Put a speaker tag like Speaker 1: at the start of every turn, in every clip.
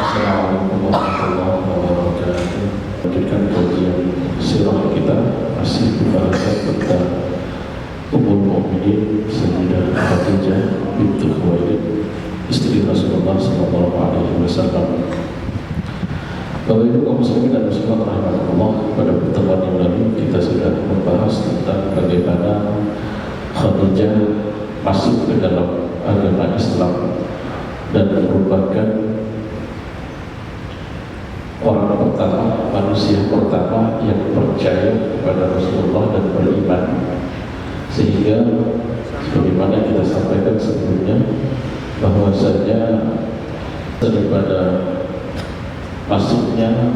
Speaker 1: Assalamualaikum warahmatullahi wabarakatuh. Lanjutkan kajian sirah kita masih dibahas tentang Ummul Mukminin Sayyidah Khadijah binti Khuwailid, istri Rasulullah sallallahu alaihi wasallam. Bapak Ibu kaum muslimin dan muslimat rahimakumullah, pada pertemuan yang lalu kita sudah membahas tentang bagaimana Khadijah masuk ke dalam agama Islam dan merupakan orang pertama, manusia pertama yang percaya kepada Rasulullah dan beriman. Sehingga sebagaimana kita sampaikan sebelumnya, bahwasanya daripada masuknya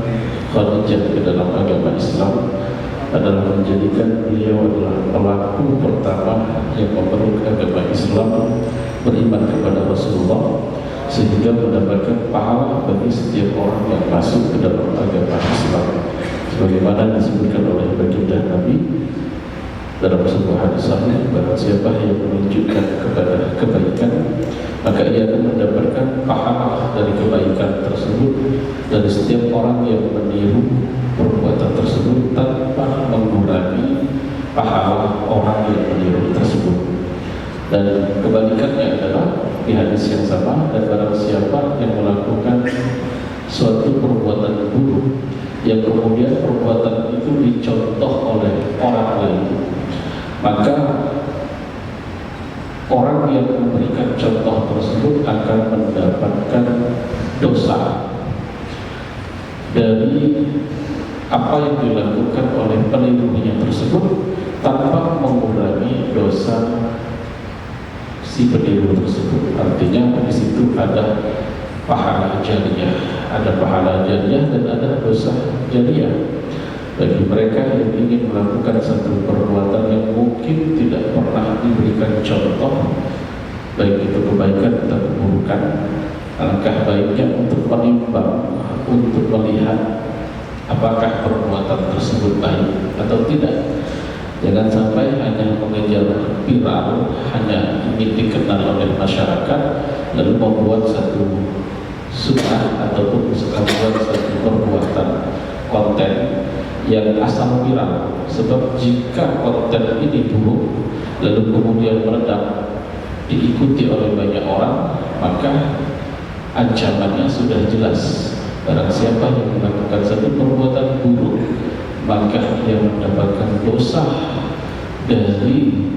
Speaker 1: Khadijah ke dalam agama Islam adalah menjadikan beliau adalah pelaku pertama yang memeluk agama Islam, beriman kepada Rasulullah, sehingga mendapatkan pahala bagi setiap orang yang masuk ke dalam agama Islam, sebagaimana disebutkan oleh baginda Nabi dalam sebuah hadis sahih, barang siapa yang menunjukkan kepada kebaikan maka ia akan mendapatkan pahala dari kebaikan tersebut dari setiap orang yang meniru perbuatan tersebut tanpa mengurangi pahala orang yang meniru tersebut. Dan kebalikannya adalah di hadis yang sama, dan barang siapa yang melakukan suatu perbuatan buruk yang kemudian perbuatan itu dicontoh oleh orang lain, maka orang yang memberikan contoh tersebut akan mendapatkan dosa dari apa yang dilakukan oleh penirunya tersebut tanpa mengurangi dosa si peniru tersebut. Artinya di situ ada pahala jariyah, dan ada dosa jariyah bagi mereka yang ingin melakukan satu perbuatan yang mungkin tidak pernah diberikan contoh, baik itu kebaikan atau keburukan. Alangkah baiknya untuk menimbang, untuk melihat apakah perbuatan tersebut baik atau tidak. Jangan sampai hanya mengejar viral, hanya ingin dikenal oleh masyarakat, lalu membuat satu sunnah ataupun membuat satu perbuatan konten yang asal viral. Sebab jika konten ini buruk lalu kemudian meledak, diikuti oleh banyak orang, maka ancamannya sudah jelas. Barang siapa yang melakukan satu perbuatan buruk, maka ia mendapatkan dosa dari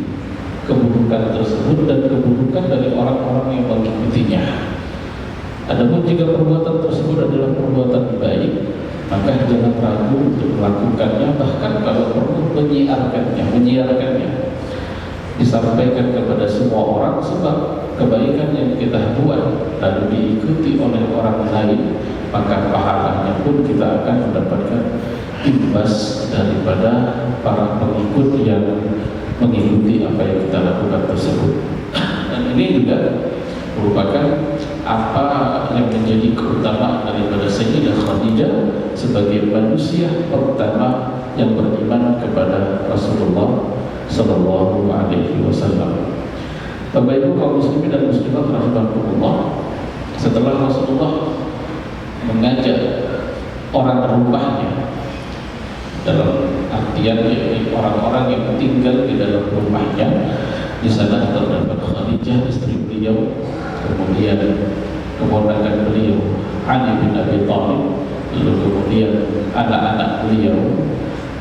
Speaker 1: keburukan tersebut dan keburukan dari orang-orang yang mengikutinya. Adapun jika perbuatan tersebut adalah perbuatan baik, maka jangan ragu untuk melakukannya, bahkan kalau perlu menyiarkannya, disampaikan kepada semua orang. Sebab kebaikan yang kita buat lalu diikuti oleh orang lain, maka pahalanya pun kita akan mendapatkan imbas daripada para pengikut yang mengikuti apa yang kita lakukan tersebut. Dan ini juga merupakan apa yang menjadi keutamaan daripada Sayyidah Khadijah sebagai manusia pertama yang beriman kepada Rasulullah sallallahu alaihi wasallam. Bapak Ibu kaum muslimin dan muslimat rahimakumullah, setelah Rasulullah mengajak orang rumahnya, dalam artian yakni orang-orang yang tinggal di dalam rumahnya, di sana terdapat Khadijah istri beliau, kemudian keponakan beliau Ali bin Abi Thalib, lalu kemudian anak-anak beliau,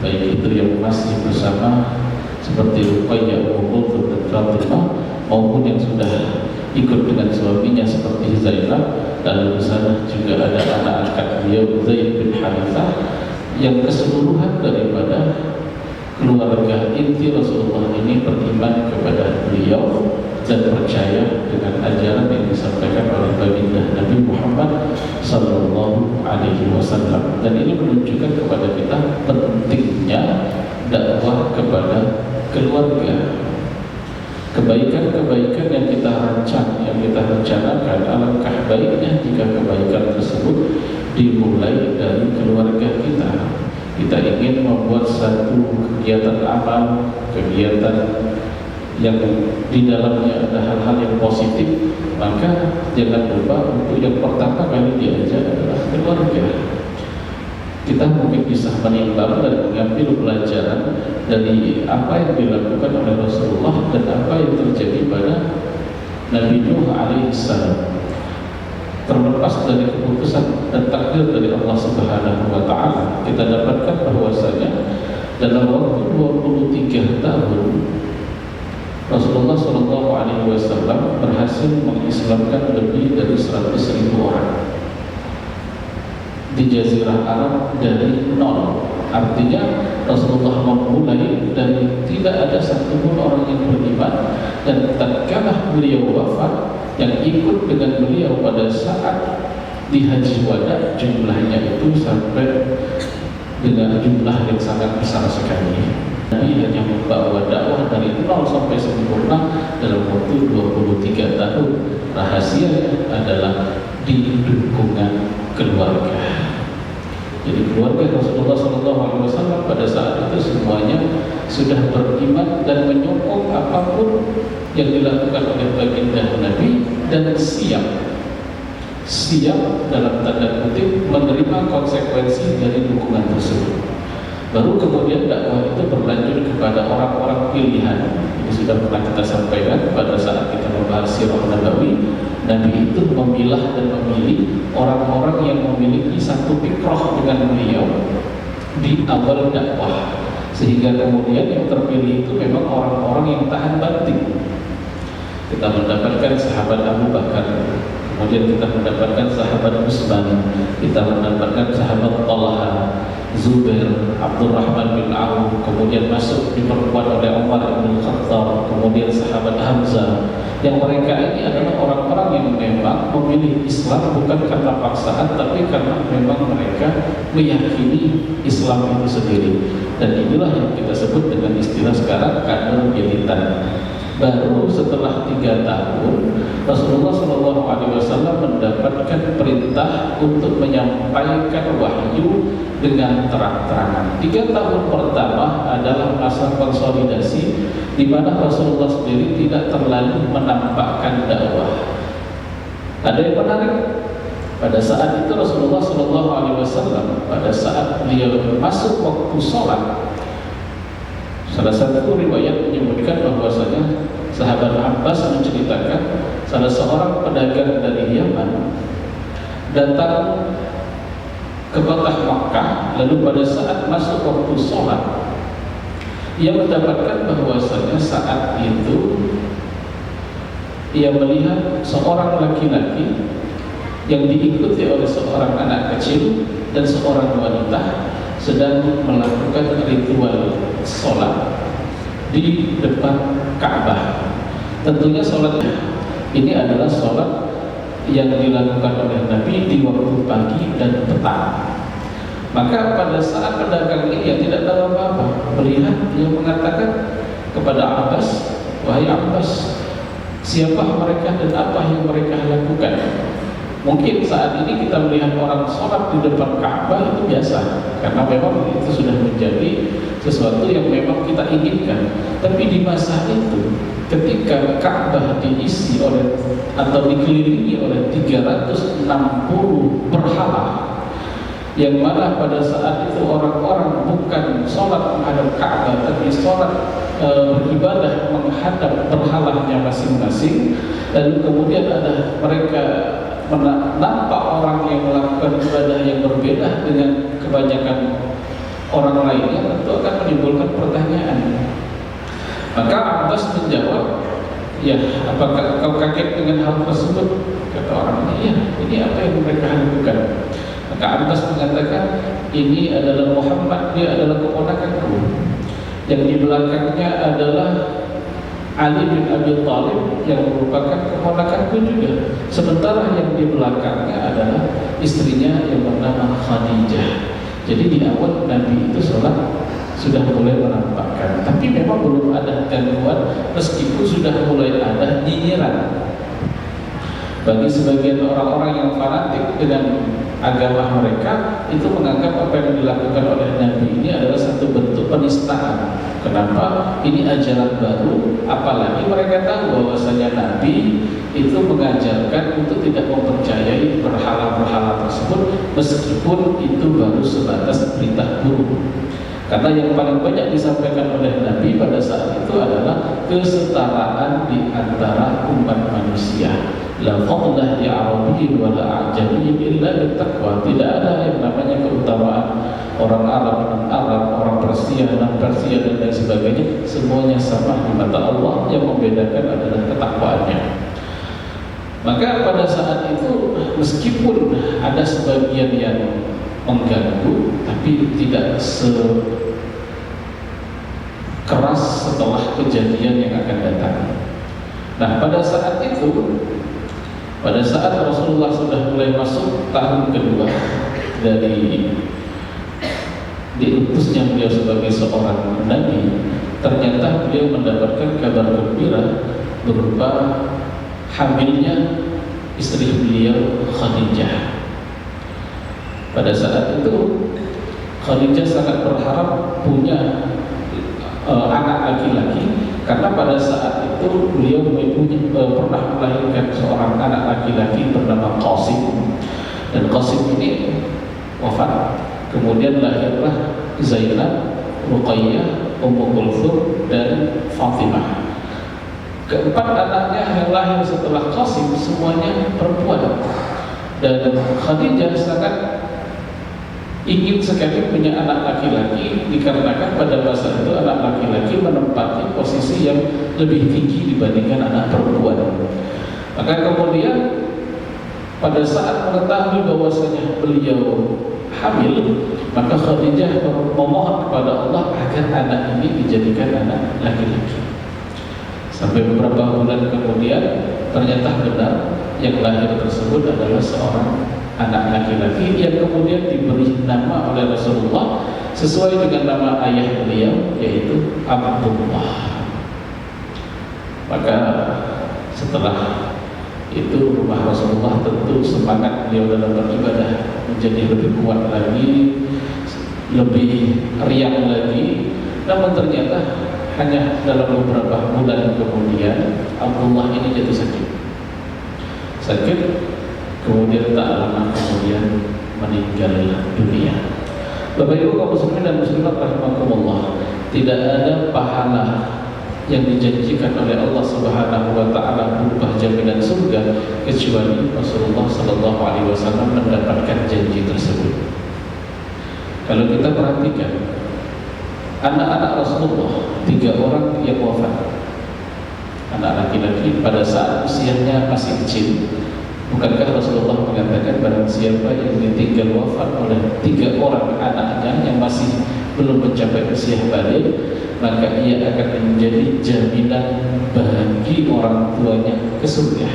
Speaker 1: baik itu yang masih bersama seperti Ruqayyah, Ummul Kulthum dan Fatimah, maupun yang sudah ikut dengan suaminya seperti Zainab. Dan di sana juga ada anak angkat beliau Zaid bin Harithah, yang keseluruhan daripada keluarga inti Rasulullah ini beriman kepada beliau dan percaya dengan ajaran yang disampaikan oleh baginda Nabi Muhammad sallallahu alaihi wasallam. Dan ini menunjukkan kepada kita pentingnya dakwah kepada keluarga. Kebaikan-kebaikan yang kita rencanakan, alangkah baiknya jika kebaikan tersebut dimulai dari keluarga kita. Kita ingin membuat satu kegiatan amal, kegiatan yang di dalamnya ada hal-hal yang positif, maka jangan lupa untuk yang pertama kali diajak adalah kita mungkin bisa menimbang dan mengambil pelajaran dari apa yang dilakukan oleh Rasulullah dan apa yang terjadi pada Nabi Nuh alaihissalam. Terlepas dari keputusan dan takdir dari Allah Subhanahu wa taala, kita dapatkan bahwasanya dalam waktu 23 tahun Rasulullah Shallallahu alaihi wasallam berhasil mengislamkan lebih dari 100.000 orang di Jazirah Arab dari nol. Artinya Rasulullah memulai dari tidak ada satupun orang yang beriman, dan tatkala beliau wafat, yang ikut dengan beliau pada saat di Haji Wada jumlahnya itu sampai dengan jumlah yang sangat besar sekali. Nabi hanya membawa dakwah dari nol sampai sempurna dalam waktu 23 tahun. Rahasianya adalah di dukungan keluarga. Jadi keluarga Rasulullah SAW pada saat itu semuanya sudah beriman dan menyokong apapun yang dilakukan oleh baginda Nabi, dan siap dalam tanda kutip menerima konsekuensi dari dukungan tersebut. Baru kemudian dakwah itu berlanjut kepada orang-orang pilihan. Ini sudah pernah kita sampaikan pada saat kita membahas sirah Nabawi. Nabi itu memilah dan memilih orang-orang yang memiliki satu fikroh dengan beliau di awal dakwah, sehingga kemudian yang terpilih itu memang orang-orang yang tahan banting. Kita mendapatkan sahabat Abu Bakar, kemudian kita mendapatkan sahabat Utsman, kita mendapatkan sahabat Talha, Zubair, Abdurrahman bin Auf, kemudian masuk diperkuat oleh Umar bin Khattab, kemudian sahabat Hamzah. Yang mereka ini adalah orang-orang yang memang memilih Islam bukan karena paksaan, tapi karena memang mereka meyakini Islam itu sendiri. Dan inilah yang kita sebut dengan istilah sekarang kader militan. Baru setelah 3 tahun Rasulullah SAW mendapatkan perintah untuk menyampaikan wahyu dengan terang-terangan. 3 tahun pertama adalah masa konsolidasi, di mana Rasulullah sendiri tidak terlalu menampakkan dakwah. Ada yang menarik, pada saat itu Rasulullah SAW pada saat beliau masuk waktu sholat, salah satu riwayat menyebutkan bahwasanya sahabat Abbas menceritakan salah seorang pedagang dari Yaman datang ke kota Makkah, lalu pada saat masuk waktu sholat ia mendapatkan bahwasanya saat itu ia melihat seorang laki-laki yang diikuti oleh seorang anak kecil dan seorang wanita sedang melakukan ritual sholat di depan Ka'bah. Tentunya sholat ini adalah sholat yang dilakukan oleh Nabi di waktu pagi dan petang. Maka pada saat pedagang ini yang tidak tahu apa-apa melihat, dia mengatakan kepada Abbas, "Wahai Abbas, siapa mereka dan apa yang mereka lakukan?" Mungkin saat ini kita melihat orang sholat di depan Ka'bah itu biasa, karena memang itu sudah menjadi sesuatu yang memang kita inginkan. Tapi di masa itu, ketika Ka'bah diisi oleh atau dikelilingi oleh 360 berhala, yang mana pada saat itu orang-orang bukan sholat menghadap Ka'bah, tapi sholat beribadah menghadap berhalanya masing-masing. Lalu kemudian ada mereka nampak orang yang melakukan ibadah yang berbeda dengan kebanyakan orang lainnya, tentu akan menimbulkan pertanyaan. Maka Abbas menjawab, "Ya, apakah kau kaget dengan hal tersebut?" Kata orang ini, "Ya, ini apa yang mereka lakukan?" Maka Abbas mengatakan, "Ini adalah Muhammad, dia adalah keponakanku. Yang di belakangnya adalah Ali bin Abi Thalib yang merupakan keponakanku juga. Sementara yang di belakangnya adalah istrinya yang bernama Khadijah." Jadi di awal Nabi itu sholat sudah mulai menampakkan, tapi memang belum ada gangguan, meskipun sudah mulai ada nyinyiran. Bagi sebagian orang-orang yang fanatik dengan agama mereka itu menganggap apa yang dilakukan oleh Nabi ini adalah satu bentuk penistaan. Kenapa? Ini ajaran baru, apalagi mereka tahu bahwasanya Nabi itu mengajarkan untuk tidak mempercayai berhala-berhala tersebut meskipun itu baru sebatas berita buruk. Karena yang paling banyak disampaikan oleh Nabi pada saat itu adalah kesetaraan di antara umat manusia. La fadlah li Arabiyyin wa la A'jamiyyin illa bittaqwa. Tidak ada yang namanya keutamaan orang Arab dan Arab, orang Persia dan Persia dan lain sebagainya. Semuanya sama di mata Allah, yang membedakan adalah ketakwaannya. Maka pada saat itu meskipun ada sebagian yang mengganggu, tapi tidak sekeras setelah kejadian yang akan datang. Nah, pada saat itu, pada saat Rasulullah sudah mulai masuk tahun kedua dari diutusnya beliau sebagai seorang nabi, ternyata beliau mendapatkan kabar gembira berupa hamilnya istri beliau Khadijah. Pada saat itu Khadijah sangat berharap punya anak laki-laki, karena pada saat itu beliau pernah melahirkan seorang anak laki-laki bernama Qasim, dan Qasim ini wafat. Kemudian lahirlah Zainab, Ruqayyah, Ummu Kulthum, dan Fatimah. Keempat anaknya yang lahir setelah Qasim semuanya perempuan, dan Khadijah sangat ingin sekali punya anak laki-laki, dikarenakan pada masa itu anak laki-laki menempati posisi yang lebih tinggi dibandingkan anak perempuan. Maka kemudian pada saat mengetahui bahwasanya beliau hamil, maka Khadijah memohon kepada Allah agar anak ini dijadikan anak laki-laki. Sampai beberapa bulan kemudian ternyata benar yang lahir tersebut adalah seorang anak laki-laki yang kemudian diberi nama oleh Rasulullah sesuai dengan nama ayah beliau, yaitu Abdullah. Maka setelah itu rumah Rasulullah tentu semangat beliau dalam beribadah menjadi lebih kuat lagi, lebih riang lagi. Namun ternyata hanya dalam beberapa bulan kemudian Abdullah ini jatuh sakit, kemudian tak lama kemudian meninggal dunia. Bapak Ibu kaum muslimin dan muslimat rahimakumullah, tidak ada pahala yang dijanjikan oleh Allah Subhanahu wa taala berupa jaminan surga kecuali Rasulullah sallallahu alaihi wasallam mendapatkan janji tersebut. Kalau kita perhatikan anak-anak Rasulullah, 3 orang yang wafat, anak laki-laki pada saat usianya masih kecil. Bukankah Rasulullah mengatakan barang siapa yang ditinggal wafat oleh 3 orang anaknya yang masih belum mencapai usia balik, maka ia akan menjadi jaminan bagi orang tuanya ke surga.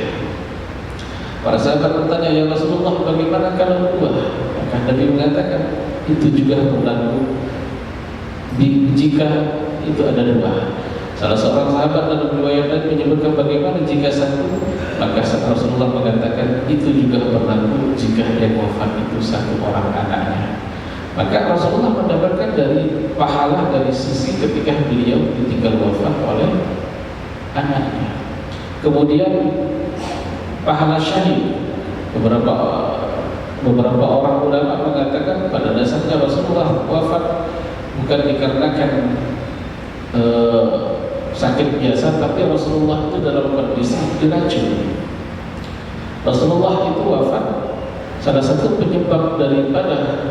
Speaker 1: Para sahabat bertanya, ya Rasulullah, bagaimana kalau 2? Maka Nabi mengatakan itu juga berlaku jika itu ada 2. Salah seorang sahabat dalam riwayat lain menyebutkan bagaimana jika 1, maka Rasulullah mengatakan itu juga berlaku jika yang wafat itu 1 orang anaknya. Maka Rasulullah mendapatkan dari pahala dari sisi ketika beliau ditinggal wafat oleh anaknya. Kemudian pahala syahid, beberapa orang ulama mengatakan pada dasarnya Rasulullah wafat bukan dikarenakan sakit biasa, tapi Rasulullah itu dalam kondisi diracun. Rasulullah itu wafat, salah satu penyebab daripada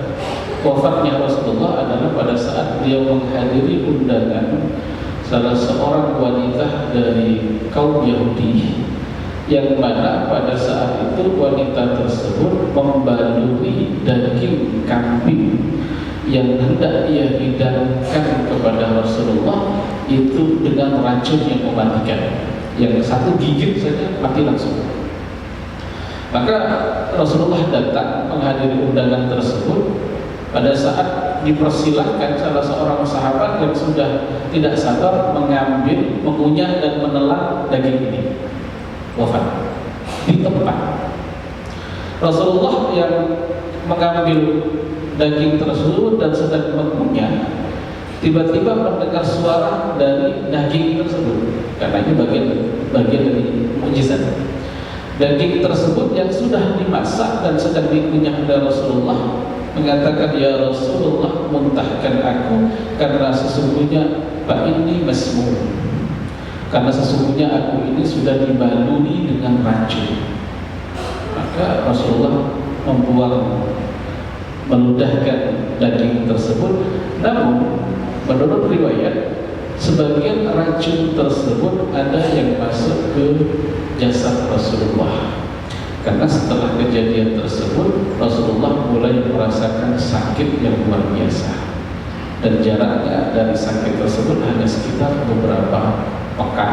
Speaker 1: wafatnya Rasulullah adalah pada saat dia menghadiri undangan salah seorang wanita dari kaum Yahudi, yang mana pada saat itu wanita tersebut membaluri daging kambing yang hendak ia hidangkan kepada Rasulullah itu dengan racun yang mematikan, yang 1 gigit saja mati langsung. Maka Rasulullah datang menghadiri undangan tersebut. Pada saat dipersilahkan, salah seorang sahabat yang sudah tidak sabar mengambil, mengunyah dan menelan daging ini, wafat di tempat. Rasulullah yang mengambil daging tersebut dan sedang mengunyah, tiba-tiba mendengar suara dari daging tersebut, karena ini bagian dari mukjizat. Daging tersebut yang sudah dimasak dan sedang dikunyah oleh Rasulullah mengatakan, "Ya Rasulullah, muntahkan aku karena sesungguhnya Pak ini masmum, karena sesungguhnya aku ini sudah dibaluri dengan racun." Maka Rasulullah meludahkan daging tersebut. Namun menurut riwayat, sebagian racun tersebut ada yang masuk ke jasad Rasulullah, karena setelah kejadian tersebut Rasulullah mulai merasakan sakit yang luar biasa, dan jaraknya dari sakit tersebut hanya sekitar beberapa pekan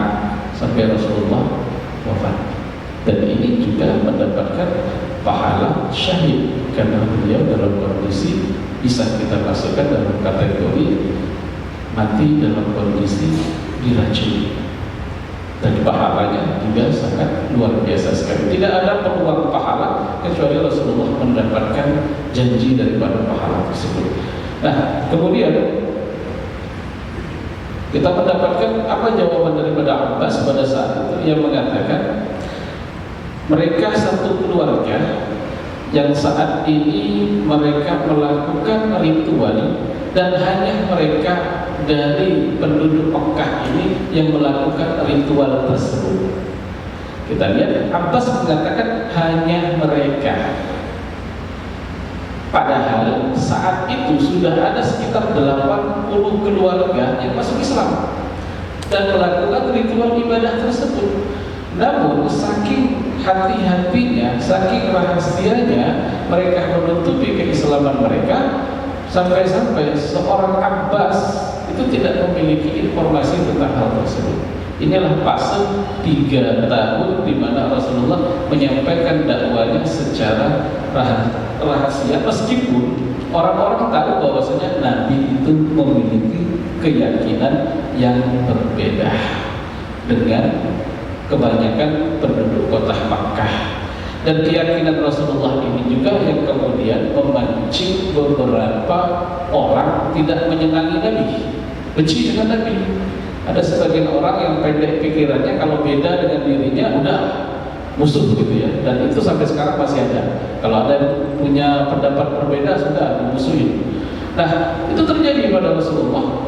Speaker 1: sampai Rasulullah wafat. Dan ini juga mendapatkan pahala syahid, karena beliau dalam kondisi bisa kita masukkan dalam kategori mati dalam kondisi diracuni, dan pahalanya juga sangat luar biasa sekali. Tidak ada peluang pahala kecuali Rasulullah mendapatkan janji daripada pahala tersebut. Nah, kemudian kita mendapatkan apa jawaban daripada Abbas pada saat itu, yang mengatakan mereka satu keluarga yang saat ini mereka melakukan ritual, dan hanya mereka dari penduduk Mekah ini yang melakukan ritual tersebut. Kita lihat, Abbas mengatakan hanya mereka, padahal saat itu sudah ada sekitar 80 keluarga yang masuk Islam dan melakukan ritual ibadah tersebut. Namun saking hati-hatinya, saking rahasianya mereka menutupi keislaman mereka, sampai-sampai seorang Abbas itu tidak memiliki informasi tentang hal tersebut. Inilah fase 3 tahun di mana Rasulullah menyampaikan dakwanya secara rahasia, meskipun orang-orang tahu bahwasanya Nabi itu memiliki keyakinan yang berbeda dengan kebanyakan penduduk kota Makkah. Dan keyakinan Rasulullah ini juga yang kemudian memancing beberapa orang tidak menyenangi Nabi, benci dengan Nabi. Ada sebagian orang yang pendek pikirannya, kalau beda dengan dirinya udah musuh gitu ya. Dan itu sampai sekarang masih ada. Kalau ada yang punya pendapat berbeda, sudah dimusuhin. Nah, itu terjadi pada Rasulullah.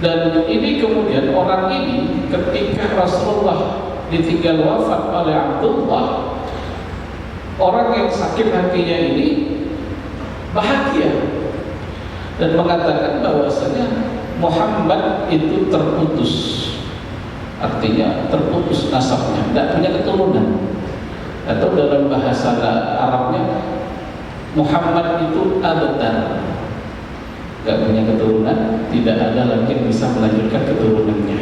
Speaker 1: Dan ini kemudian orang ini ketika Rasulullah ditinggal wafat oleh Abdullah, orang yang sakit hatinya ini bahagia dan mengatakan bahwasanya Muhammad itu terputus, artinya terputus nasabnya, tidak punya keturunan. Atau dalam bahasa Arabnya, Muhammad itu abtar, tidak punya keturunan, tidak ada lagi yang bisa melanjutkan keturunannya.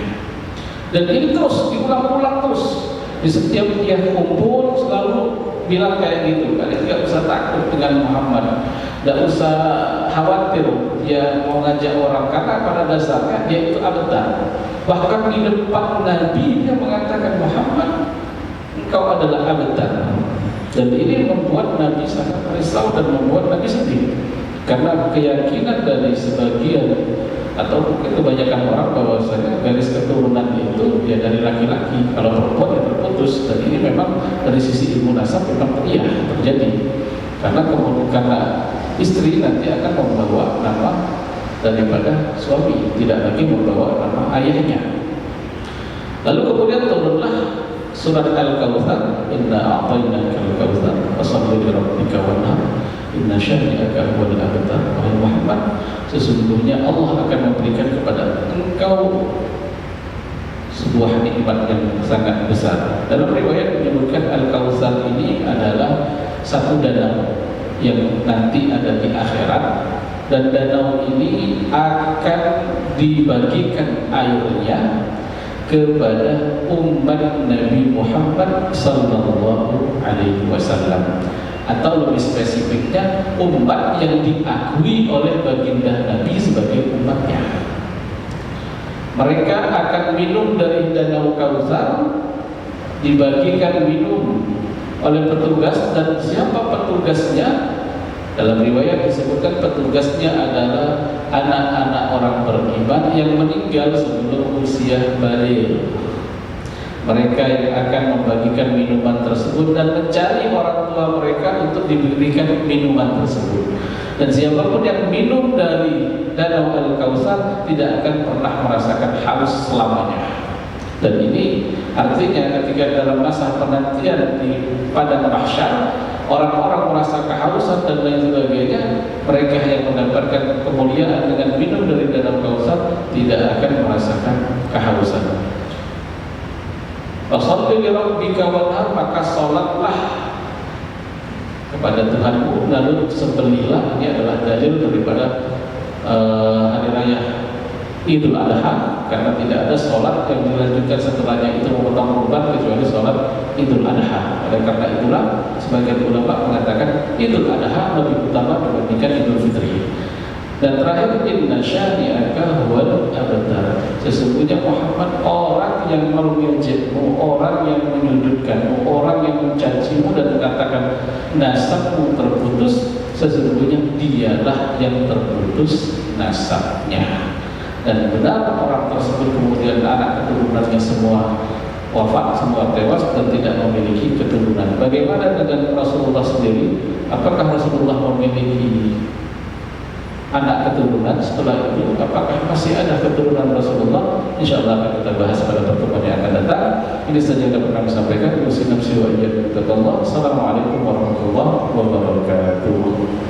Speaker 1: Dan ini terus diulang-ulang terus. Di setiap dia kumpul selalu bilang kayak gitu, kalian tidak usah takut dengan Muhammad, tidak usah khawatir dia mau ngajak orang, karena pada dasarnya dia itu abtar. Bahkan di depan Nabi dia mengatakan, Muhammad, engkau adalah abtar. Dan ini membuat Nabi sangat risau dan membuat Nabi sedih, karena keyakinan dari sebagian atau kebanyakan orang bahwasanya garis keturunan itu ya dari laki-laki, kalau perempuan ya terputus. Dan ini memang dari sisi ilmu nasab memang iya terjadi, karena istri nanti akan membawa nama daripada suami, tidak lagi membawa nama ayahnya. Lalu kemudian turunlah surat Al-Kautsar, inna a'tainaka al-kautsar fasholli li rabbika wanhar inna syani'aka huwal abtar. Wahai Muhammad, sesungguhnya Allah akan memberikan kepada engkau sebuah nikmat yang sangat besar. Dalam riwayat menyebutkan Al-Kautsar ini adalah satu danau yang nanti ada di akhirat, dan danau ini akan dibagikan airnya kepada umat Nabi Muhammad sallallahu alaihi wasallam, atau lebih spesifiknya umat yang diakui oleh baginda Nabi sebagai umatnya. Mereka akan minum dari danau Kautsar, dibagikan minum oleh petugas, dan siapa petugasnya Dalam riwayat disebutkan petugasnya adalah anak-anak orang beriman yang meninggal sebelum usia balik. Mereka yang akan membagikan minuman tersebut dan mencari orang tua mereka untuk diberikan minuman tersebut. Dan siapapun yang minum dari danau Al-Kautsar tidak akan pernah merasakan haus selamanya. Dan ini artinya ketika dalam masa penantian di padang mahsyar orang-orang merasa kehausan dan lain sebagainya, mereka yang mendapatkan kemuliaan dengan minum dari danau Kautsar tidak akan merasakan kehausan. Fasholli li rabbika wanhar, maka sholatlah kepada Tuhanmu lalu sembelihlah. Ini adalah dalil daripada hari raya Idul Adha, karena tidak ada sholat yang dilanjutkan setelahnya itu memotong kurban kecuali sholat Idul Adha. Oleh karena itulah sebagian ulama mengatakan Idul Adha lebih utama dibandingkan Idul Fitri. Dan terakhir, inna syani'aka huwal abtar, sesungguhnya Muhammad orang yang merugikanmu, orang yang menyudutkanmu, orang yang mencacimu dan mengatakan nasabmu terputus, sesungguhnya dialah yang terputus nasabnya. Dan benar orang tersebut kemudian anak keturunannya semua wafat, semua tewas dan tidak memiliki keturunan. Bagaimana dengan Rasulullah sendiri? Apakah Rasulullah memiliki anak keturunan setelah itu? Apakah masih ada keturunan Rasulullah? InsyaAllah akan kita bahas pada pertemuan yang akan datang. Ini saja yang dapat kami sampaikan. Assalamualaikum warahmatullahi wabarakatuh.